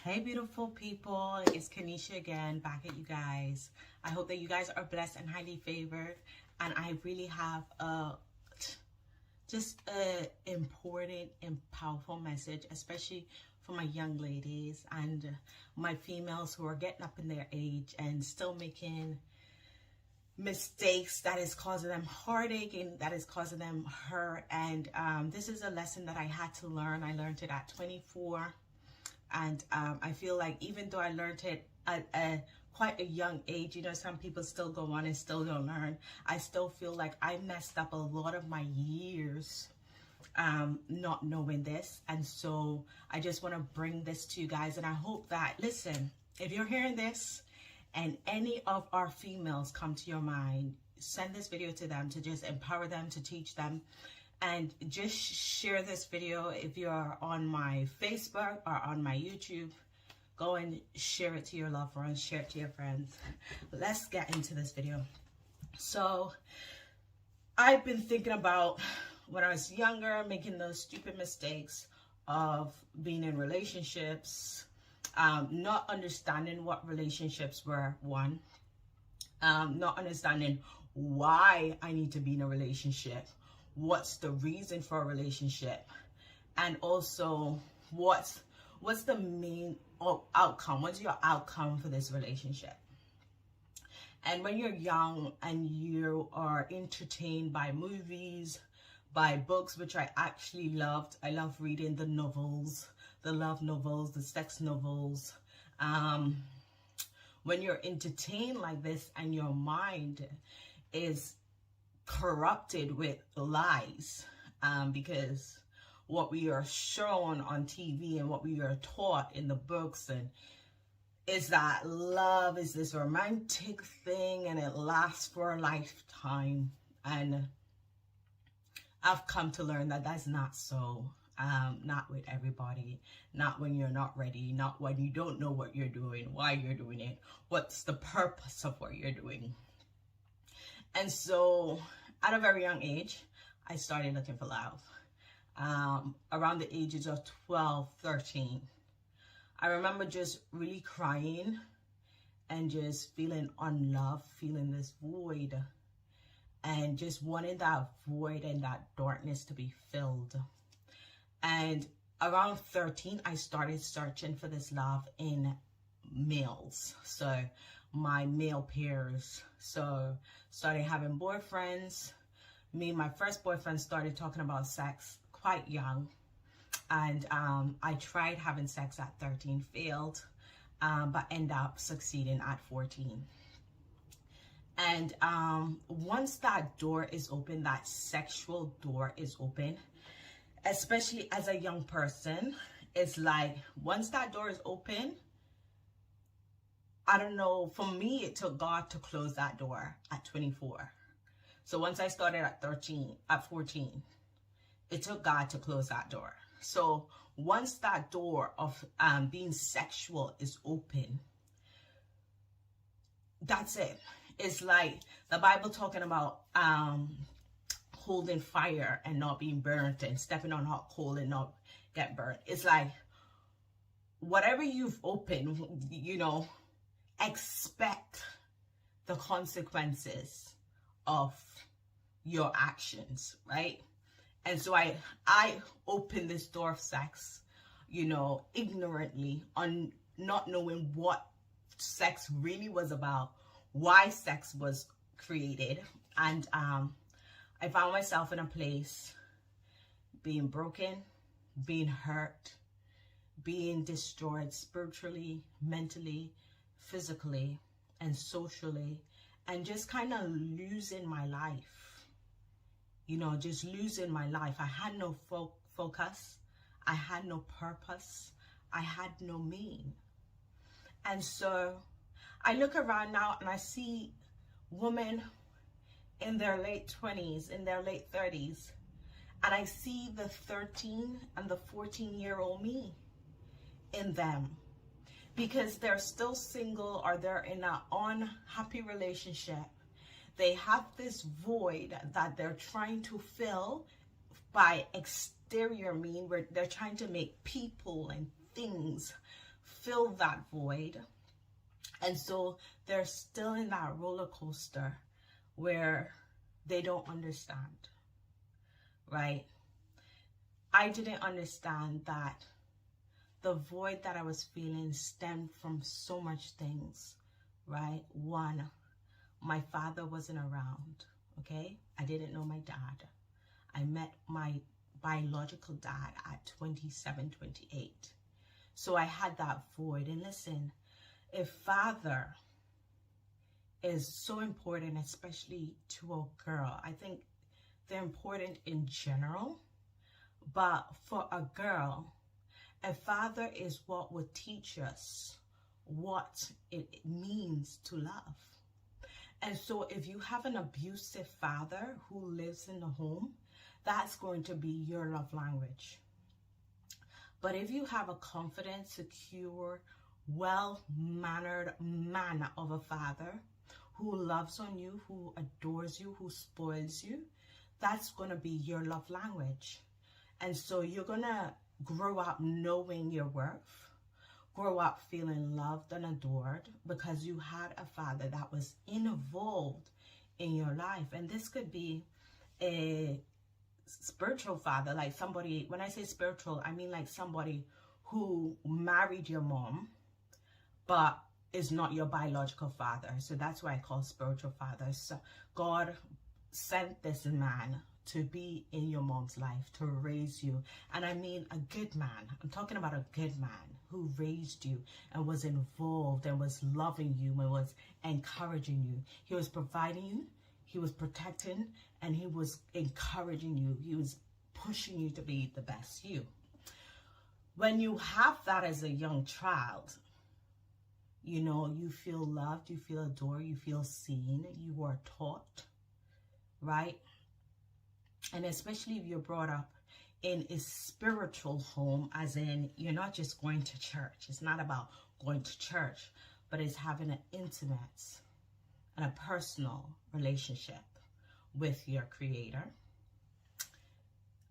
Hey beautiful people, it's Kanisha again, back at you guys. I hope that you guys are blessed and highly favored, and I really have just a important and powerful message, especially for my young ladies and my females who are getting up in their age and still making mistakes that is causing them heartache and that is causing them hurt. And this is a lesson that I had to learn. I learned it at 24. And I feel like even though I learned it at quite a young age, you know, some people still go on and still don't learn. I still feel like I messed up a lot of my years not knowing this. And so I just want to bring this to you guys. And I hope that, listen, if you're hearing this and any of our females come to your mind, send this video to them to just empower them, to teach them. And just share this video. If you're on my Facebook or on my YouTube, go and share it to your loved ones, share it to your friends. Let's get into this video. So I've been thinking about when I was younger, making those stupid mistakes of being in relationships, not understanding what relationships were, one, not understanding why I need to be in a relationship, what's the reason for a relationship, and also what's the main outcome, what's your outcome for this relationship. And when you're young and you are entertained by movies, by books, which I actually loved, I love reading the novels, the love novels, the sex novels. When you're entertained like this and your mind is corrupted with lies, because what we are shown on TV and what we are taught in the books and is that love is this romantic thing and it lasts for a lifetime. And I've come to learn that that's not so. Not with everybody, not when you're not ready, not when you don't know what you're doing, why you're doing it, what's the purpose of what you're doing. And so at a very young age, I started looking for love. Around the ages of 12, 13. I remember just really crying and just feeling unloved, feeling this void, and just wanting that void and that darkness to be filled. And around 13, I started searching for this love in males. So my male peers. So started having boyfriends. Me and my first boyfriend started talking about sex quite young. And I tried having sex at 13, failed, but ended up succeeding at 14. And once that door is open, that sexual door is open, especially as a young person, it's like once that door is open, I don't know, for me, it took God to close that door at 24. So once I started at 14, it took God to close that door. So once that door of being sexual is open, that's it. It's like the Bible talking about holding fire and not being burnt and stepping on hot coal and not get burnt. It's like whatever you've opened, you know, expect the consequences of your actions, right? And so I opened this door of sex, you know, ignorantly, on not knowing what sex really was about, why sex was created. And I found myself in a place being broken, being hurt, being destroyed spiritually, mentally, physically, and socially, and just kind of losing my life. You know, just losing my life. I had no focus. I had no purpose. I had no meaning. And so I look around now and I see women in their late 20s, in their late 30s, and I see the 13 and the 14-year-old me in them, because they're still single or they're in an unhappy relationship. They have this void that they're trying to fill by exterior mean, where they're trying to make people and things fill that void. And so they're still in that roller coaster where they don't understand, right? I didn't understand that the void that I was feeling stemmed from so much things, right? One, my father wasn't around, okay? I didn't know my dad. I met my biological dad at 27, 28. So I had that void. And listen, a father is so important, especially to a girl. I think they're important in general, but for a girl, a father is what would teach us what it means to love. And so if you have an abusive father who lives in the home, that's going to be your love language. But if you have a confident, secure, well-mannered man of a father who loves on you, who adores you, who spoils you, that's going to be your love language. And so you're going to grow up knowing your worth, grow up feeling loved and adored because you had a father that was involved in your life. And this could be a spiritual father, like somebody, when I say spiritual, I mean like somebody who married your mom, but is not your biological father. So that's why I call spiritual father. So God sent this man to be in your mom's life, to raise you. And I mean a good man. I'm talking about a good man who raised you and was involved and was loving you and was encouraging you. He was providing you, he was protecting, and he was encouraging you. He was pushing you to be the best you. When you have that as a young child, you know, you feel loved, you feel adored, you feel seen, you are taught, right? And especially if you're brought up in a spiritual home, as in you're not just going to church. It's not about going to church, but it's having an intimate and a personal relationship with your creator.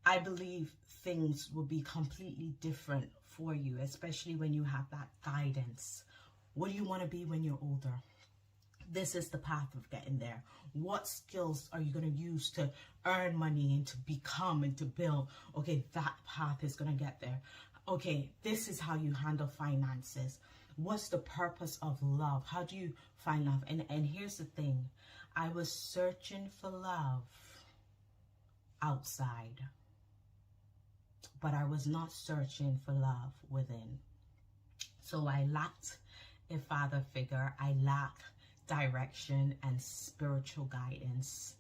I believe things will be completely different for you, especially when you have that guidance. What do you want to be when you're older? This is the path of getting there. What skills are you going to use to earn money and to become and to build? Okay, that path is going to get there. Okay, this is how you handle finances. What's the purpose of love? How do you find love? And here's the thing. I was searching for love outside, but I was not searching for love within. So I lacked a father figure. I lacked direction and spiritual guidance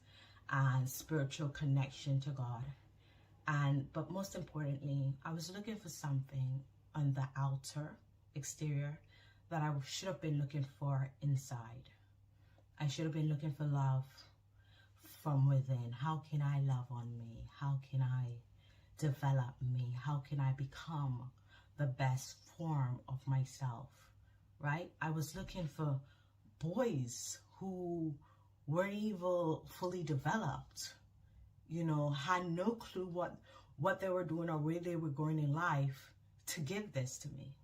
and spiritual connection to God. But most importantly, I was looking for something on the outer exterior that I should have been looking for inside. I should have been looking for love from within. How can I love on me? How can I develop me? How can I become the best form of myself, right? I was looking for boys who weren't even fully developed, you know, had no clue what they were doing or where they were going in life to give this to me.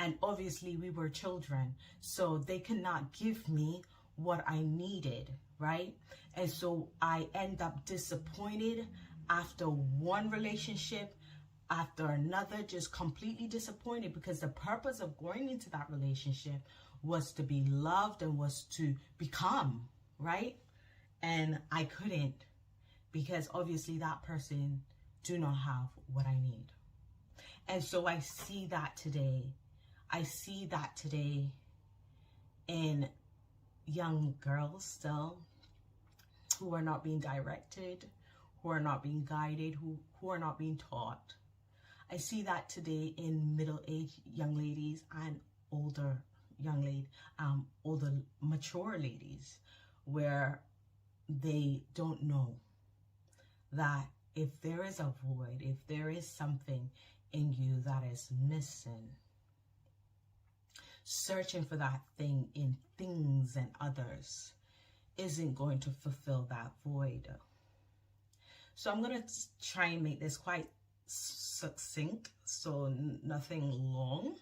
And obviously we were children, so they could not give me what I needed, right? And so I end up disappointed after one relationship, after another, just completely disappointed, because the purpose of going into that relationship was to be loved and was to become, right? And I couldn't, because obviously that person do not have what I need. And so I see that today. I see that today in young girls still who are not being directed, who are not being guided, who are not being taught. I see that today in middle-aged young ladies and older young ladies, older mature ladies, where they don't know that if there is a void, if there is something in you that is missing, searching for that thing in things and others isn't going to fulfill that void. So I'm going to try and make this quite succinct, so nothing long,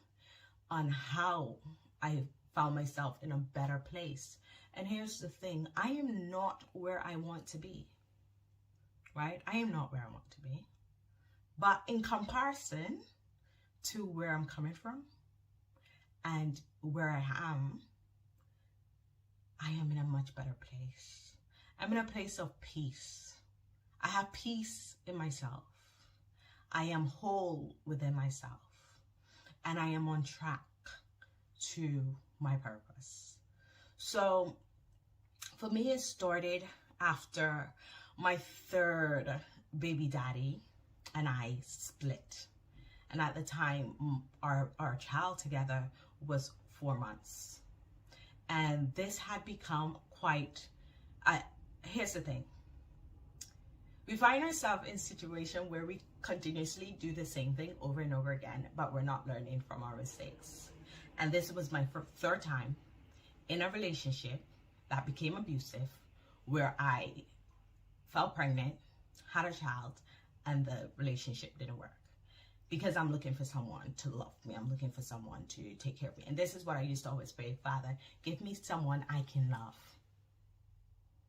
on how I found myself in a better place. And here's the thing, I am not where I want to be, right? I am not where I want to be. But in comparison to where I'm coming from and where I am in a much better place. I'm in a place of peace. I have peace in myself. I am whole within myself. And I am on track to my purpose. So for me, it started after my third baby daddy and I split. And at the time, our child together was 4 months. And this had become quite, here's the thing. We find ourselves in a situation where we continuously do the same thing over and over again, but we're not learning from our mistakes. And this was my third time in a relationship that became abusive, where I fell pregnant, had a child, and the relationship didn't work. Because I'm looking for someone to love me. I'm looking for someone to take care of me. And this is what I used to always pray, Father, give me someone I can love.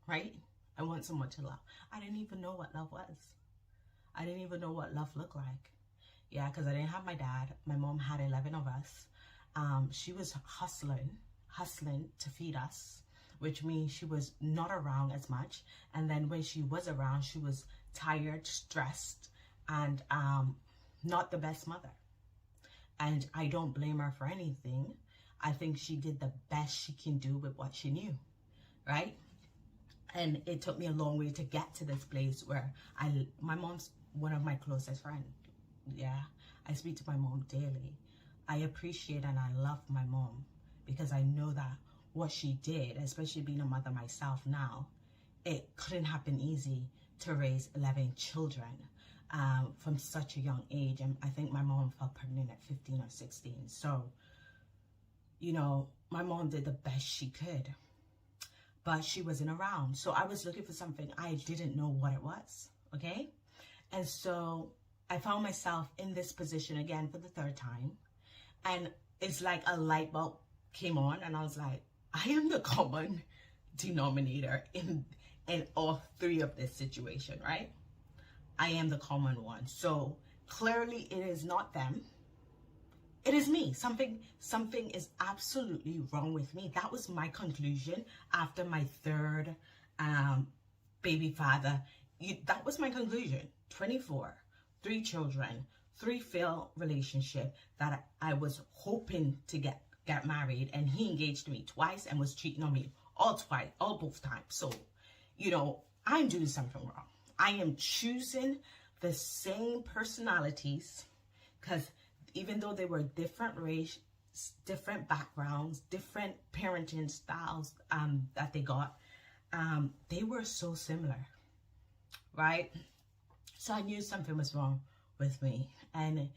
Right? I want someone to love. I didn't even know what love was. I didn't even know what love looked like. Yeah, because I didn't have my dad. My mom had 11 of us. She was hustling to feed us, which means she was not around as much. And then when she was around, she was tired, stressed, and not the best mother. And I don't blame her for anything. I think she did the best she can do with what she knew, right? And it took me a long way to get to this place where my mom's one of my closest friends. Yeah, I speak to my mom daily. I appreciate and I love my mom because I know that what she did, especially being a mother myself now, it couldn't have been easy to raise 11 children from such a young age. And I think my mom fell pregnant at 15 or 16. So, you know, my mom did the best she could, but she wasn't around. So I was looking for something. I didn't know what it was, okay? And so I found myself in this position again for the third time. And it's like a light bulb came on and I was like, I am the common denominator in all three of this situation, right? I am the common one. So clearly it is not them. It is me. Something is absolutely wrong with me. That was my conclusion after my third baby father. That was my conclusion. 24, 3 children, 3 failed relationship that I was hoping to get married, and he engaged me twice and was cheating on me both times. So, you know, I'm doing something wrong. I am choosing the same personalities, because even though they were different race, different backgrounds, different parenting styles that they got, they were so similar, right? So I knew something was wrong with me, and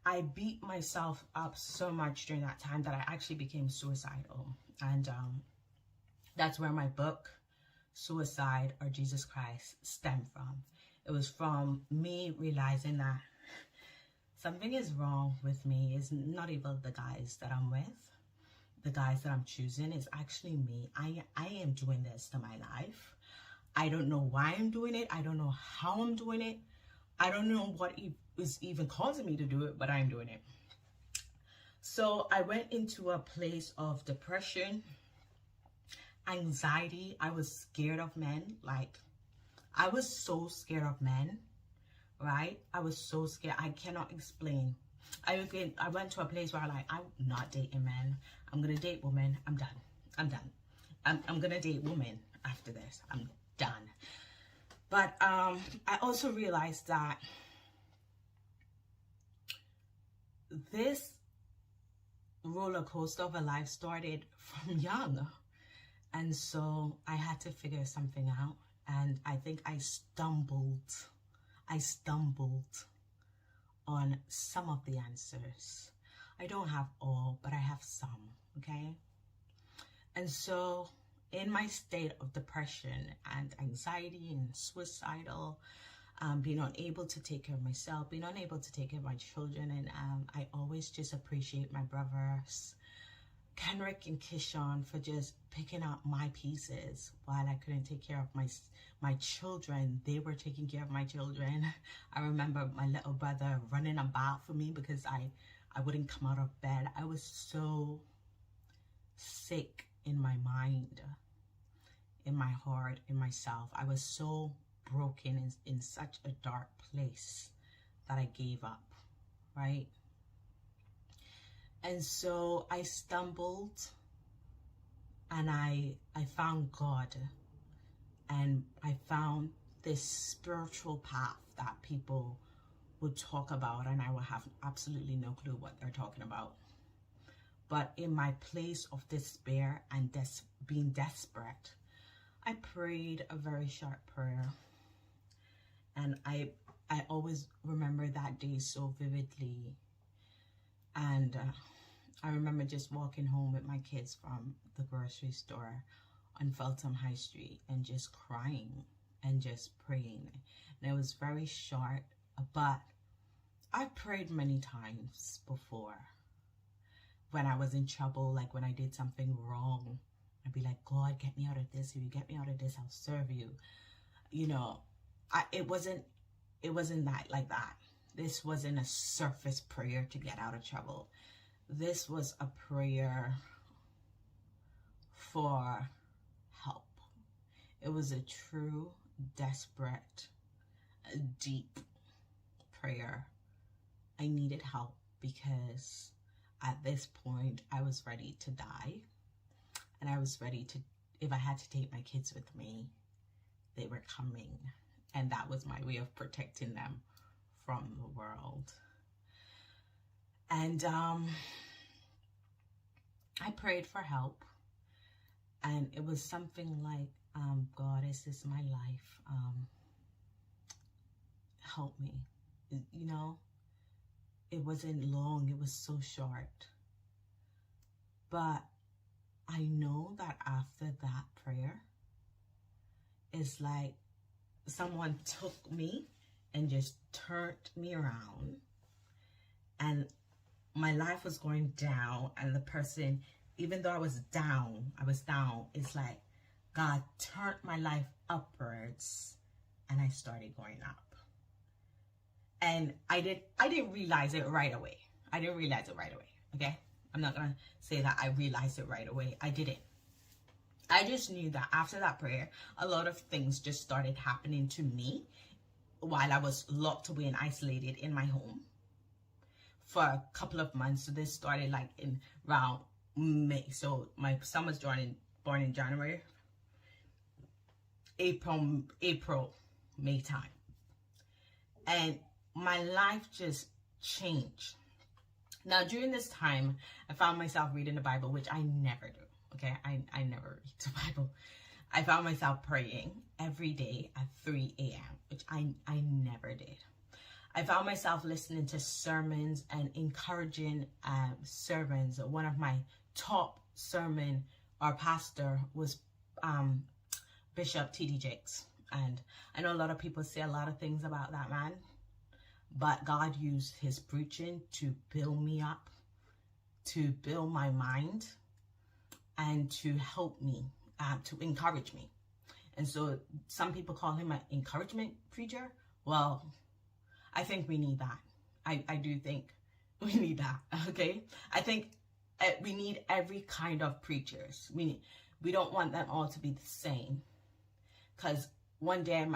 I beat myself up so much during that time that I actually became suicidal. And that's where my book, Suicide or Jesus Christ, stemmed from. It was from me realizing that something is wrong with me. It's not even the guys that I'm with, the guys that I'm choosing. It's actually me. I am doing this to my life. I don't know why I'm doing it. I don't know how I'm doing it. I don't know what is even causing me to do it, but I'm doing it. So I went into a place of depression, anxiety. I was scared of men. Like, I was so scared of men, right? I was so scared. I cannot explain. I went to a place where I'm not dating men. I'm going to date women. I'm done. I'm going to date women after this. I'm done. But I also realized that this roller coaster of a life started from young. And so I had to figure something out. And I think I stumbled on some of the answers. I don't have all, but I have some, okay? And so in my state of depression and anxiety and suicidal, being unable to take care of myself, being unable to take care of my children. And I always just appreciate my brothers, Kenrick and Kishon, for just picking up my pieces while I couldn't take care of my children. They were taking care of my children. I remember my little brother running about for me because I wouldn't come out of bed. I was so sick in my mind, in my heart, in myself. I was so broken in such a dark place that I gave up, right? And so I stumbled, and I found God, and I found this spiritual path that people would talk about, and I would have absolutely no clue what they're talking about. But in my place of despair and being desperate, I prayed a very short prayer. And I always remember that day so vividly. And I remember just walking home with my kids from the grocery store on Feltham High Street and just crying and just praying. And it was very short, but I prayed many times before. When I was in trouble, like when I did something wrong, I'd be like, God, get me out of this. If you get me out of this, I'll serve you. You know, it wasn't that like that. This wasn't a surface prayer to get out of trouble. This was a prayer for help. It was a true, desperate, deep prayer. I needed help because at this point I was ready to die. And I was ready to, if I had to take my kids with me, they were coming. And that was my way of protecting them from the world. And I prayed for help. And it was something like, God, is this my life? Help me. You know, it wasn't long. It was so short. But I know that after that prayer, it's like someone took me and just turned me around, and my life was going down, and the person, even though I was down, it's like God turned my life upwards, and I started going up. And I didn't realize it right away. Okay? I'm not going to say that I realized it right away. I didn't. I just knew that after that prayer, a lot of things just started happening to me while I was locked away and isolated in my home for a couple of months. So this started like in around May. So my son was born in January, April, May time. And my life just changed. Now, during this time, I found myself reading the Bible, which I never do, okay? I never read the Bible. I found myself praying every day at 3 a.m., which I never did. I found myself listening to sermons and encouraging sermons. One of my top sermon or pastor was Bishop T.D. Jakes. And I know a lot of people say a lot of things about that man, but God used his preaching to build me up, to build my mind, and to help me, to encourage me. And so some people call him an encouragement preacher. Well, I think we need that. I do think we need that, okay? I think we need every kind of preachers. We don't want them all to be the same. Because one day,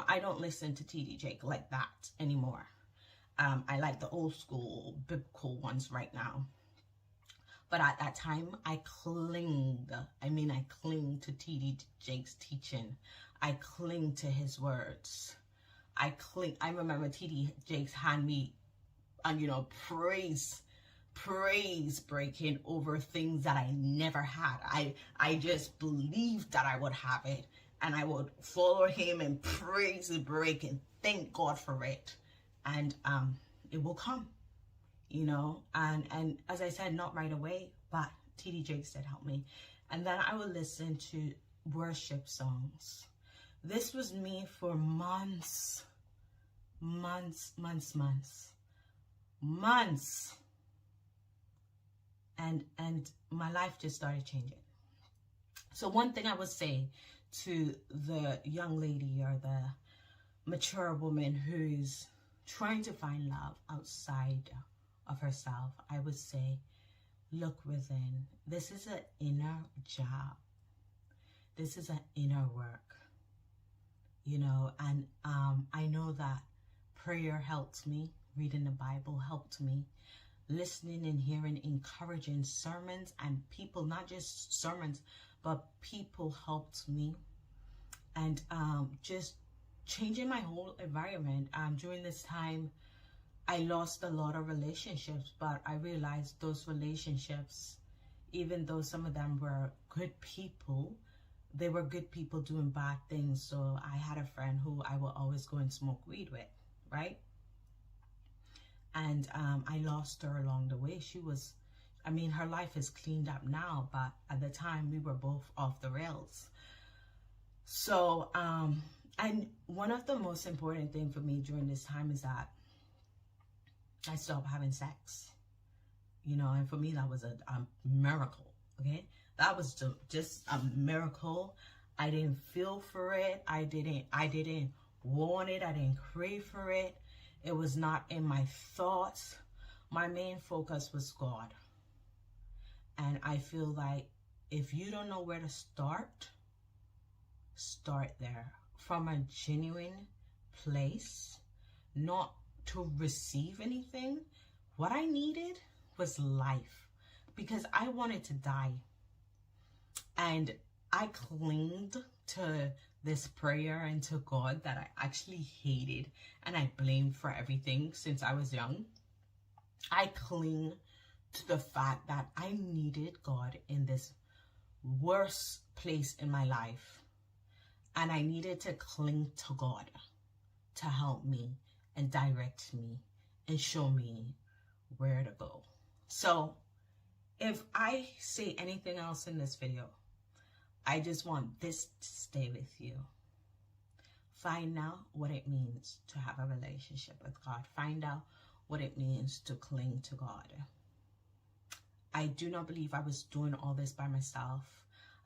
I don't listen to T.D. Jakes like that anymore. I like the old school biblical ones right now. But at that time, I cling to T.D. Jakes' teaching. I cling to his words. I remember T.D. Jakes had me, praise breaking over things that I never had. I just believed that I would have it. And I would follow him and praise the break and thank God for it. And it will come, and as I said, not right away, but T.D. Jakes said, help me. And then I would listen to worship songs. This was me for months. months, and my life just started changing. So one thing I would say to the young lady or the mature woman who's trying to find love outside of herself, I would say, look within. This is an inner job. This is an inner work, you know, and I know that prayer helped me, reading the Bible helped me, listening and hearing encouraging sermons and people, not just sermons, but people helped me. And just changing my whole environment. During this time, I lost a lot of relationships, but I realized those relationships, even though some of them were good people, they were good people doing bad things. So I had a friend who I would always go and smoke weed with, right? And I lost her along the way. She was, I mean, her life is cleaned up now, but at the time we were both off the rails. So, and one of the most important things for me during this time is that I stopped having sex, you know, and for me that was a miracle, okay? That was just a miracle. I didn't feel for it. I didn't want it. I didn't crave for it. It was not in my thoughts. My main focus was God. And I feel like if you don't know where to start there from a genuine place, not to receive anything. What I needed was life, because I wanted to die. And I clinged to this prayer and to God that I actually hated and I blamed for everything since I was young. I cling to the fact that I needed God in this worst place in my life. And I needed to cling to God to help me and direct me and show me where to go. So if I say anything else in this video, I just want this to stay with you. Find out what it means to have a relationship with God. Find out what it means to cling to God. I do not believe I was doing all this by myself.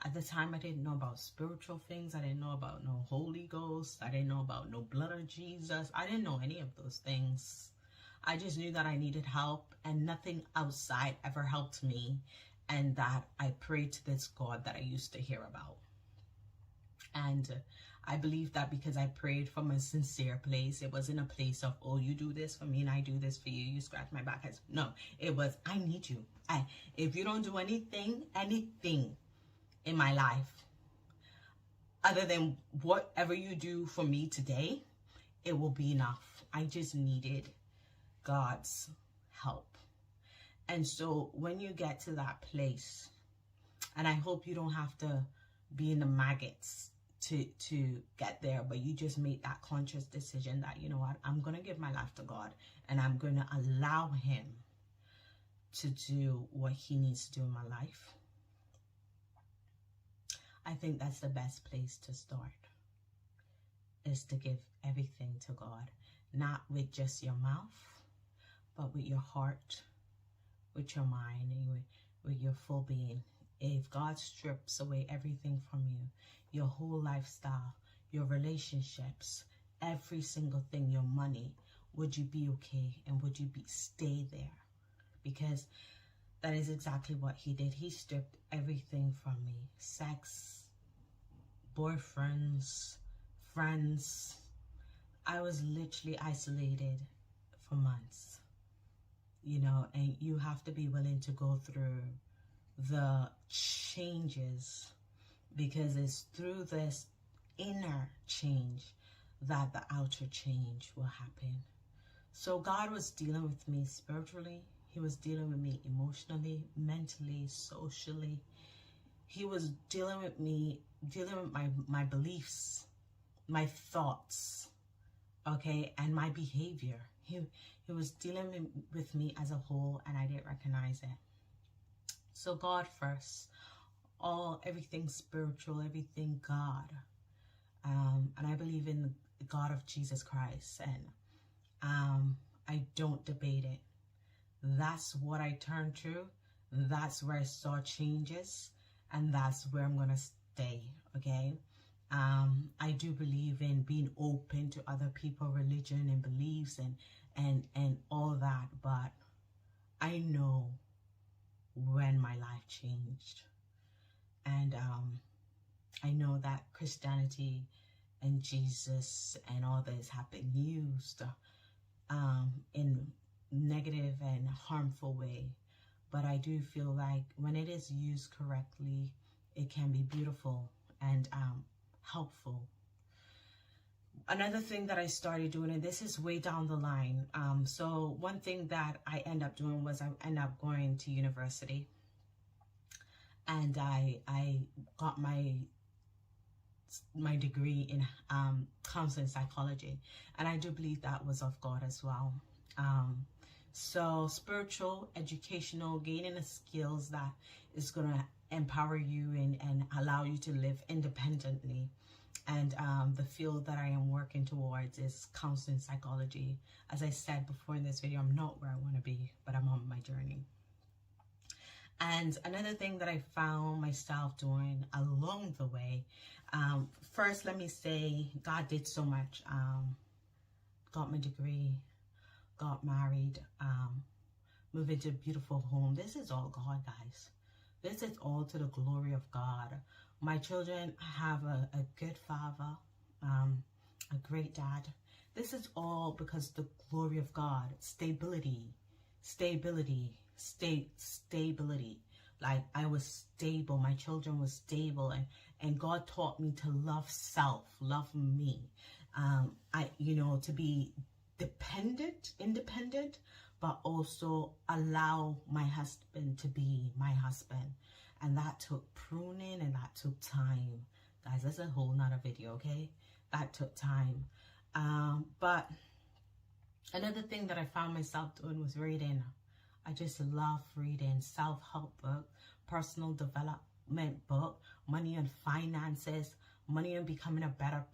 At the time, I didn't know about spiritual things. I didn't know about no Holy Ghost. I didn't know about no blood of Jesus. I didn't know any of those things. I just knew that I needed help, and nothing outside ever helped me, and that I prayed to this God that I used to hear about. And I believe that because I prayed from a sincere place, it wasn't a place of, oh, you do this for me and I do this for you, you scratch my back. No, it was, I need you. If you don't do anything in my life other than whatever you do for me today, it will be enough. I just needed God's help. And so when you get to that place, and I hope you don't have to be in the maggots to get there, but you just make that conscious decision that, you know what, I'm going to give my life to God, and I'm going to allow him to do what he needs to do in my life. I think that's the best place to start, is to give everything to God, not with just your mouth, but with your heart, with your mind, and with your full being. If God strips away everything from you, your whole lifestyle, your relationships, every single thing, your money, would you be okay? And would you stay there? Because that is exactly what he did. He stripped everything from me. Sex, boyfriends, friends. I was literally isolated for months, you know, and you have to be willing to go through the changes, because it's through this inner change that the outer change will happen. So God was dealing with me spiritually. He was dealing with me emotionally, mentally, socially. He was dealing with me, dealing with my beliefs, my thoughts, okay, and my behavior. He was dealing with me as a whole, and I didn't recognize it. So God first, everything spiritual, everything God. And I believe in the God of Jesus Christ. And I don't debate it. That's what I turned to. That's where I saw changes, and that's where I'm gonna stay. Okay. I do believe in being open to other people, religion and beliefs and all that, but I know when my life changed. And I know that Christianity and Jesus and all this have been used in negative and harmful way. But I do feel like when it is used correctly, it can be beautiful and helpful. Another thing that I started doing, and this is way down the line. So one thing that I end up doing was I end up going to university, and I got my degree in counseling psychology, and I do believe that was of God as well. So spiritual, educational, gaining the skills that is going to empower you and allow you to live independently. And the field that I am working towards is counseling psychology. As I said before in this video, I'm not where I want to be, but I'm on my journey. And another thing that I found myself doing along the way, first let me say God did so much. Got my degree, got married, moved into a beautiful home. This is all God, guys. This is all to the glory of God. My children have a good father, a great dad. This is all because the glory of God. Stability. Like, I was stable. My children were stable, and God taught me to love self, love me. To be independent, but also allow my husband to be my husband. And that took pruning, and that took time. Guys, that's a whole nother video, okay? That took time. But another thing that I found myself doing was reading. I just love reading self-help book, personal development book, money and finances, money and becoming a better,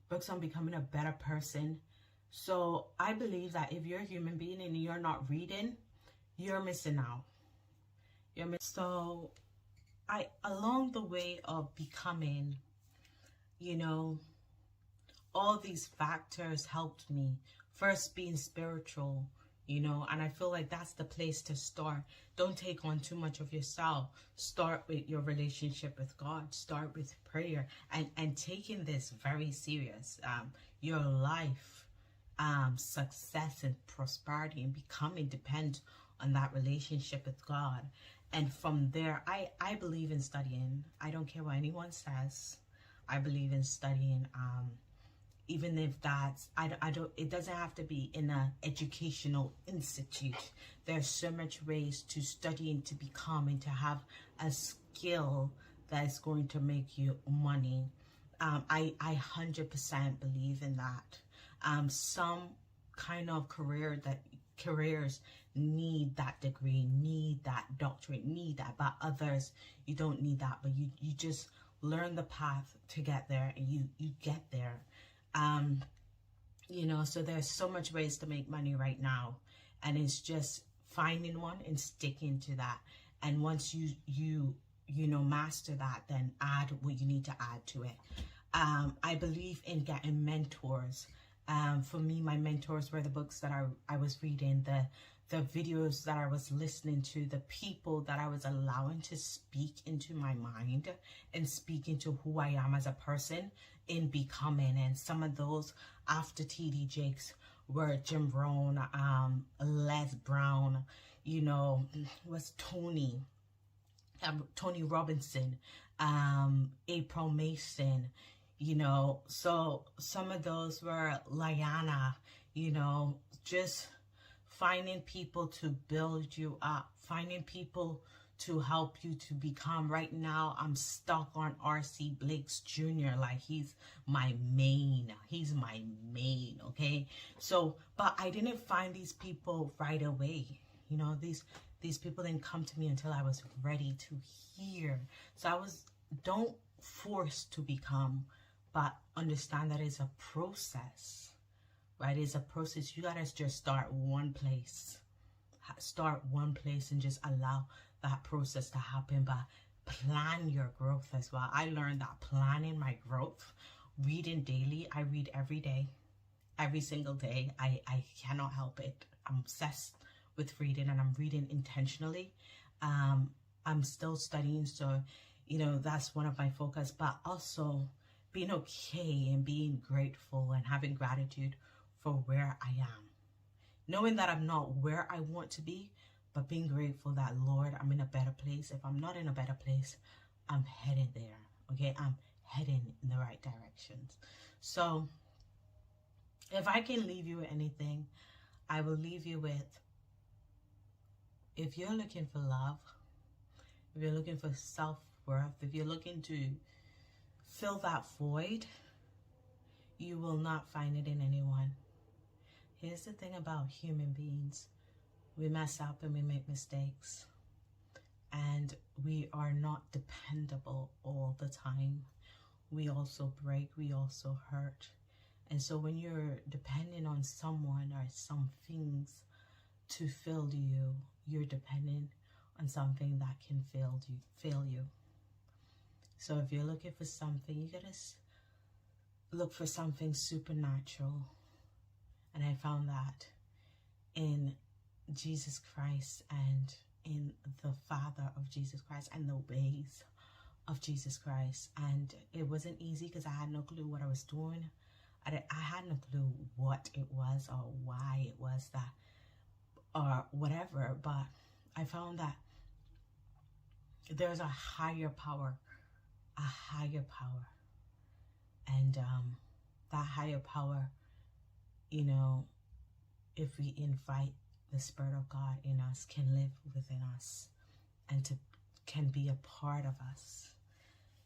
books on becoming a better person. So I believe that if you're a human being and you're not reading, you're missing out. So along the way of becoming, all these factors helped me. First, being spiritual, and I feel like that's the place to start. Don't take on too much of yourself. Start with your relationship with God. Start with prayer and taking this very serious. Your life, success and prosperity and becoming depend on that relationship with God. And from there, I believe in studying. I don't care what anyone says. I believe in studying. Even if that's, it doesn't have to be in an educational institute. There's so much ways to study and to become and to have a skill that is going to make you money. I 100% believe in that. Some kind of careers need that degree, need that doctorate, need that, but others, you don't need that, but you just learn the path to get there, and you get there. So there's so much ways to make money right now, and it's just finding one and sticking to that. And once you master that, then add what you need to add to it. I believe in getting mentors. For me, my mentors were the books that I was reading, the videos that I was listening to, the people that I was allowing to speak into my mind and speak into who I am as a person in becoming. And some of those after T.D. Jakes were Jim Rohn, Les Brown, was Tony Robinson, April Mason, so some of those were Liana, just finding people to build you up, finding people to help you to become. Right now, I'm stuck on R.C. Blakes Jr. Like, he's my main, okay? So, but I didn't find these people right away. These people didn't come to me until I was ready to hear. So don't force to become, but understand that it's a process, right? It's a process. You gotta just start one place. Start one place and just allow that process to happen. But plan your growth as well. I learned that planning my growth, reading daily. I read every day, every single day. I cannot help it. I'm obsessed with reading, and I'm reading intentionally. I'm still studying, so you know that's one of my focus. But also being okay and being grateful and having gratitude for where I am. Knowing that I'm not where I want to be, but being grateful that, Lord, I'm in a better place. If I'm not in a better place, I'm headed there, okay? I'm heading in the right directions. So if I can leave you with anything, I will leave you with, if you're looking for love, if you're looking for self-worth, if you're looking to fill that void, you will not find it in anyone. Here's the thing about human beings. We mess up and we make mistakes. And we are not dependable all the time. We also break, we also hurt. And so when you're depending on someone or some things to fill you, you're depending on something that can fail you. So if you're looking for something, you gotta look for something supernatural. And I found that in Jesus Christ and in the Father of Jesus Christ and the ways of Jesus Christ. And it wasn't easy because I had no clue what I was doing. I had no clue what it was or why it was that or whatever. But I found that there's a higher power. And that higher power, you know, if we invite the Spirit of God in us, can live within us and can be a part of us,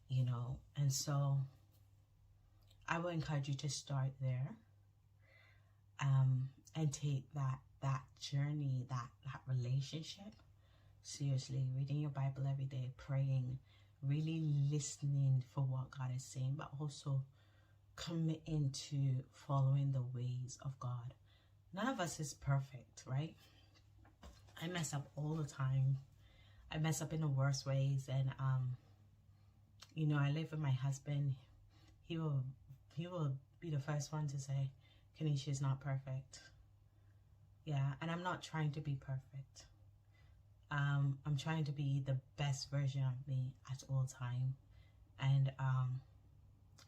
you know. And so I will encourage you to start there, and take that journey, that relationship seriously. Reading your Bible every day, praying, really listening for what God is saying, but also committing to following the ways of God. None of us is perfect, right? I mess up all the time. I mess up in the worst ways. And you know, I live with my husband. He will be the first one to say, Kanisha is not perfect. Yeah, and I'm not trying to be perfect. I'm trying to be the best version of me at all time. And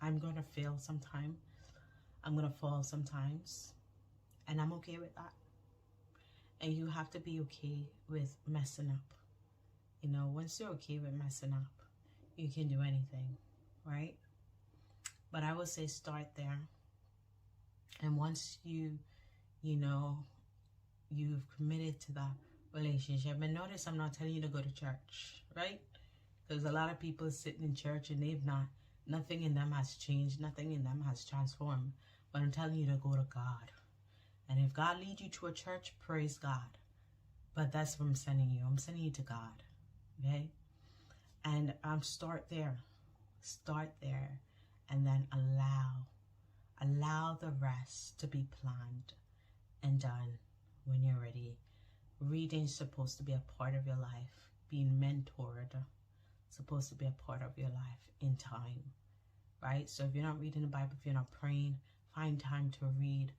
I'm gonna fail sometimes. I'm gonna fall sometimes. And I'm okay with that. And you have to be okay with messing up. You know, once you're okay with messing up, you can do anything, right? But I would say start there. And once you know, you've committed to that relationship. And notice I'm not telling you to go to church, right? Because a lot of people sitting in church and nothing in them has changed. Nothing in them has transformed. But I'm telling you to go to God. And if God leads you to a church, praise God. But that's what I'm sending you. I'm sending you to God. Okay? And start there. Start there. And then allow the rest to be planned and done when you're ready. Reading's supposed to be a part of your life. Being mentored supposed to be a part of your life in time. Right? So if you're not reading the Bible, if you're not praying, find time to read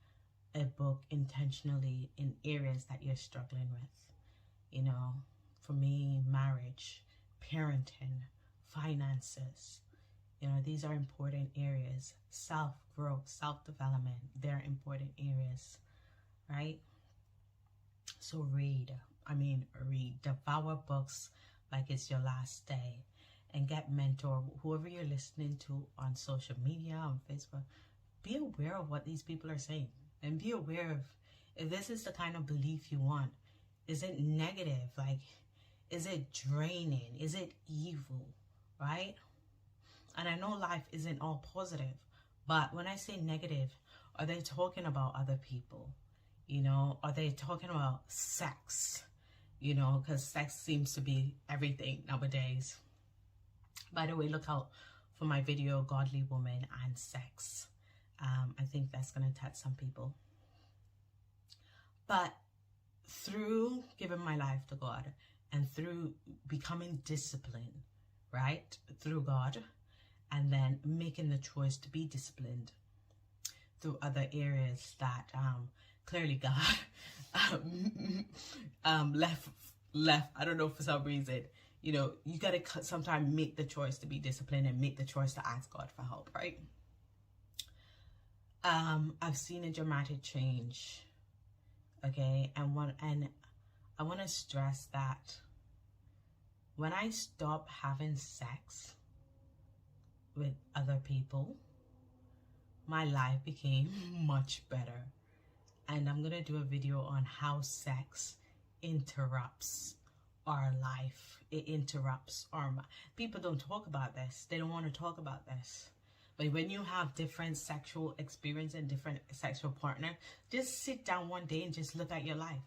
a book intentionally in areas that you're struggling with. You know, for me, marriage, parenting, finances, you know, these are important areas. Self-growth, self-development, they're important areas, right? So read, devour books like it's your last day, and get mentor. Whoever you're listening to on social media, on Facebook, be aware of what these people are saying. And be aware of if this is the kind of belief you want. Is it negative? Like, is it draining? Is it evil? Right? And I know life isn't all positive. But when I say negative, are they talking about other people? You know, are they talking about sex? You know, because sex seems to be everything nowadays. By the way, look out for my video, Godly Woman and Sex. I think that's going to touch some people. But through giving my life to God and through becoming disciplined, right, through God, and then making the choice to be disciplined through other areas that clearly God left. I don't know, for some reason, you know, you got to sometimes make the choice to be disciplined and make the choice to ask God for help, right? I've seen a dramatic change, okay, and I want to stress that when I stopped having sex with other people, my life became much better. And I'm gonna do a video on how sex interrupts our life. It interrupts our mind. People don't talk about this. They don't want to talk about this. But when you have different sexual experience and different sexual partner, just sit down one day and just look at your life.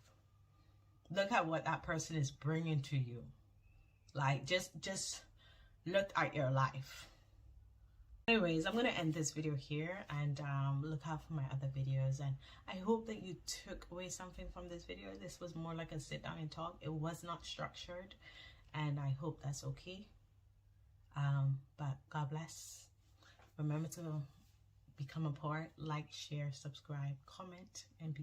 Look at what that person is bringing to you. Like, just look at your life. Anyways, I'm going to end this video here, and look out for my other videos. And I hope that you took away something from this video. This was more like a sit down and talk. It was not structured, and I hope that's okay. But God bless. Remember to become a part, like, share, subscribe, comment, and be